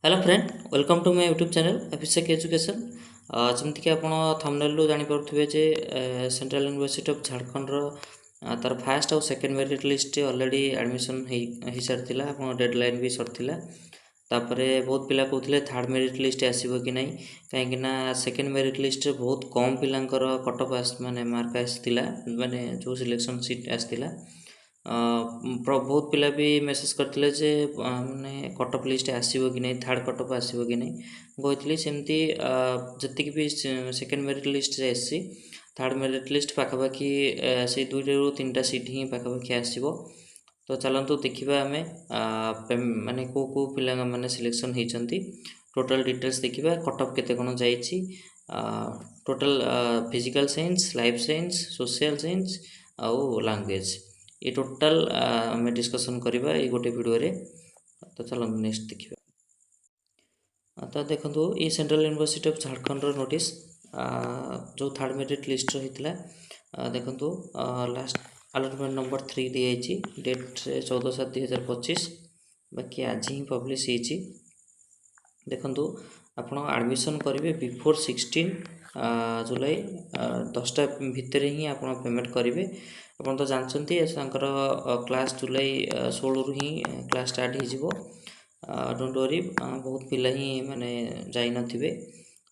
Hello friend, welcome to my YouTube channel Abhishek education. जमीक कि आप थंबनेल जानीपे जे सेंट्रल यूनिवर्सिटी ऑफ झारखंड तार फास्ट और second merit list already admission हो सारी आप डेडलाइन भी सरला। तापरे बहुत पिला कहते थर्ड मेरिट लिस्ट आसो कि नहीं, कहीं सेकेंड मेरिट लिस्ट बहुत कम पिलांकर कट ऑफ माने मार्क आसाला, माने जो सिलेक्शन सीट आसाला। बहुत पिला भी मेसेज करते जे माने कट ऑफ लिस्ट आसो कि नहीं, थर्ड कट ऑफ आसो कि नहीं। कहती सेमती जी भी सेकेंड मेरिट लिस्ट आसी, थर्ड मेरिट लिस्ट पाखापाखि से 2 ରୁ 3टा सीट ही पाखापाखि आसो। तो चलतु देखा आम माने को पिला माने सिलेक्शन होती टोटल डिटेल्स देखा, कट ऑफ केते कौन जाइए, total physical science, life science, social science आउ लैंग्वेज, ये टोटाल आम डिस्कसन करवा ये गोटे वीडियो रे। तो चलो नेक्स्ट देखिए। तो देखो ये central university of Jharkhand notice जो थर्ड मेरिट लिस्ट रही है, देखो लास्ट अलॉटमेंट नंबर 3 दी डेट 14/7/2025, बाकी आज ही पब्लिश होती। देखो आप एडमिशन करेंगे बिफोर 16 जुलाई 10टा भितर ही आप पेमेंट करेंगे। आप तो जानते क्लास जुलाई 16 ही क्लास स्टार्ट हो। डोंट वरी, बहुत पिला ही माने जाई नथिबे।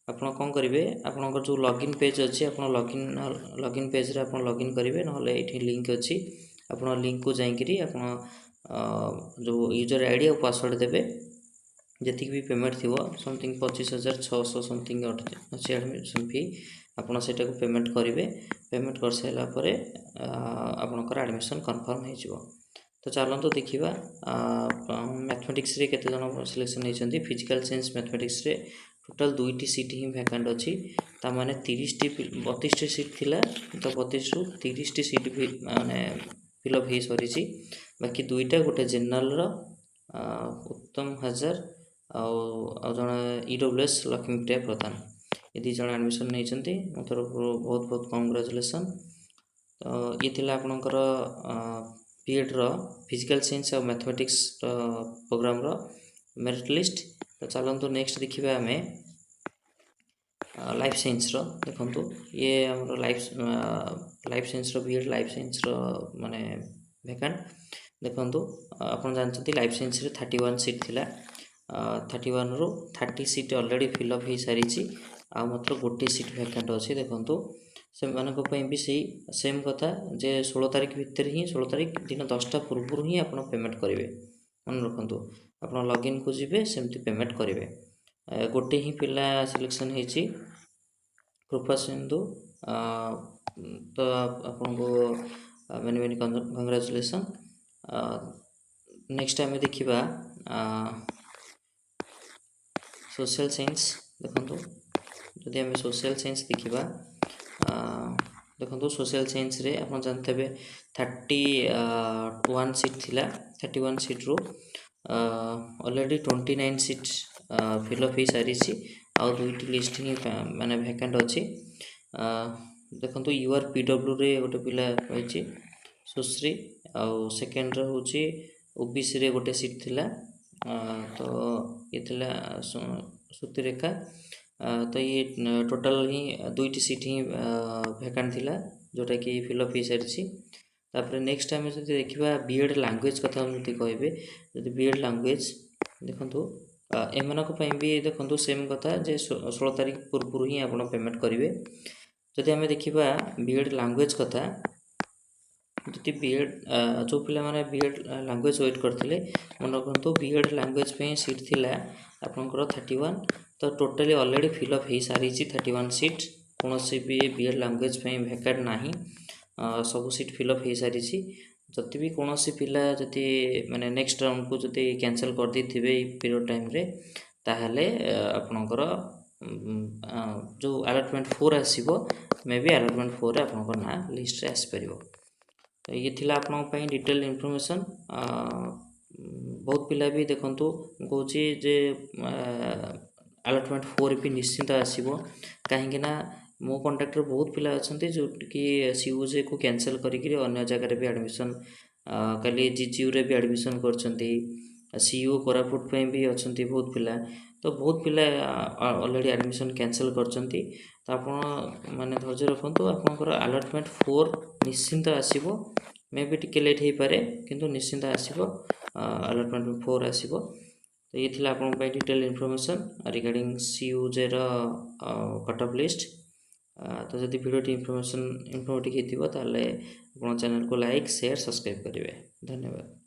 आप कौन करेंगे, आप जो लॉगिन पेज अच्छी आप लॉगिन पेज रे आप लॉगिन करेंगे, ना ये लिंक अच्छी, आप लिंक को जाकरी आप जो यूजर आईडी और पासवर्ड देवे। जी भी पेमेंट थी समथिंग 25,600 समथिंग अच्छी एडमिशन फी, आपड़ से पेमेंट करेंगे। पेमेंट कर सारापर आपणकर एडमिशन कन्फर्म हो। तो चलते देखा मैथमेटिक्स रे केते जन सिलेक्शन होती। फिजिकल साइंस मैथमेटिक्स रे टोटाल 2टी सीट ही वैकेंट अच्छी, ताने 32टी सीट थिला, तो 32 ରୁ 30टी सीट भी माने फिलअप हो सरी। बाकी 2टा गोटे जेनरल उत्तम हजार आउ जड़े EWS लक्ष्मीप्रिया प्रधान, ये 2 जन एडमिशन नहीं मो तरफ बहुत बहुत कंग्रेचुलेसन। तो ये थिला आपणकर बीएड रो फिजिकल साइंस और मैथमेटिक्स प्रोग्राम रो मेरिट लिस्ट। तो चलते नेक्स्ट देखा आम लाइफ साइंस रो। देखो ये आम लाइफ साइंस रो बीएड लाइफ साइंस रो माने वैकेंट। देखो आप जानते लाइफ साइंस रे 31 सीट थिला, 31 ରୁ 30 सीट ऑलरेडी फिलअप हो सारी, आ मात्र गोटे सीट वैकेंट अच्छी। देखो से भी सही सेम कथा जे 16 तारीख भितर ही 16 तारीख दिन 10टा पूर्व ही आप पेमेंट करेंगे। मन रखु आप लॉगिन को जी सेमती पेमेंट करेंगे। गोटे ही पिला सिलेक्शन होती कृपा सिंधु, तो आपन को मैंने मैंने कंग्रेचुलेसन। नेक्स्ट टाइम देखा सोशल साइंस। देखो जदि आम सोशल साइंस देखा, देखो सोशल साइंस रे आप जानते 31 सीट थिला, 31 सीट रू ऑलरेडी 29 सीट फिलअप हो सारी, आउ 2टी लिस्ट ही माने वैकेंट अच्छी। देखो यूआर PW रे गोटे पिला रही सुश्री, आउ सेकेंड हूँ OBC रे गोटे सीट थिला, तो ये थिला श्रुतिरेखा। तो ये टोटाल ही 2टी सीट ही वैकेंट थिला, जोटा कि फिलअप हो सारी। तापर नेक्स्ट टाइम जो देखा बीएड लैंग्वेज कथा मुझे कहे, जो बीएड लैंग्वेज देखो एम भी देखो सेम कथा जे 16 तारीख पूर्व ही आप पेमेंट करेंगे। जदि आम देखा बीएड लैंग्वेज कथा, जी बीएड जो पिला माने बीएड लैंग्वेज वेट करते मन रखु बीएड लैंग्वेज पे सीट थिला आपंकर 31, तो टोटाली ऑलरेडी फिलअप हो सारी 31 सीट। कौन भी बीएड लैंग्वेज पे वैकेंट ना, सब सीट फिलअप हो सारी। जदि भी कौन पिला जदि माने नेक्स्ट राउंड को जदि कैंसल कर दी थे पीरियड टाइम रे, ताहले आपणकर जो अलॉटमेंट 4 आसीबो, मे बी अलॉटमेंट 4 रे आपणकर ना लिस्ट रे आसी परिबो। तो ये थिला आपन डिटेल इनफॉरमेशन। बहुत पिला भी देखु कहूँ जे अलॉटमेंट 4 भी निश्चिंत आसो, कहीं मो कंटाक्ट बहुत पिला अच्छा जो कि CUJ को कैंसल करी अन्य जगह भी एडमिशन कल GGU रे भी एडमिशन कर सीयू कोरापुट पे भी अछंती बहुत पिला, तो बहुत पिला ऑलरेडी एडमिशन कैंसिल करचंती। तो आपण माने धैर्य रखंतु, आपनकर अलॉटमेंट 4 निश्चिंत आसीबो। मे बी टिके लेट हे पारे किंतु निश्चिंत आसीबो, अलॉटमेंट 4 आसीबो। तो ये थिला आपन पे डिटेल इन्फॉर्मेशन रिगार्डिंग सीयूजे रो कट ऑफ लिस्ट। तो जदि वीडियो इन्फॉर्मेटिव हेतिबो ताले आपन चैनल को लाइक शेयर सब्सक्राइब करिवे। धन्यवाद।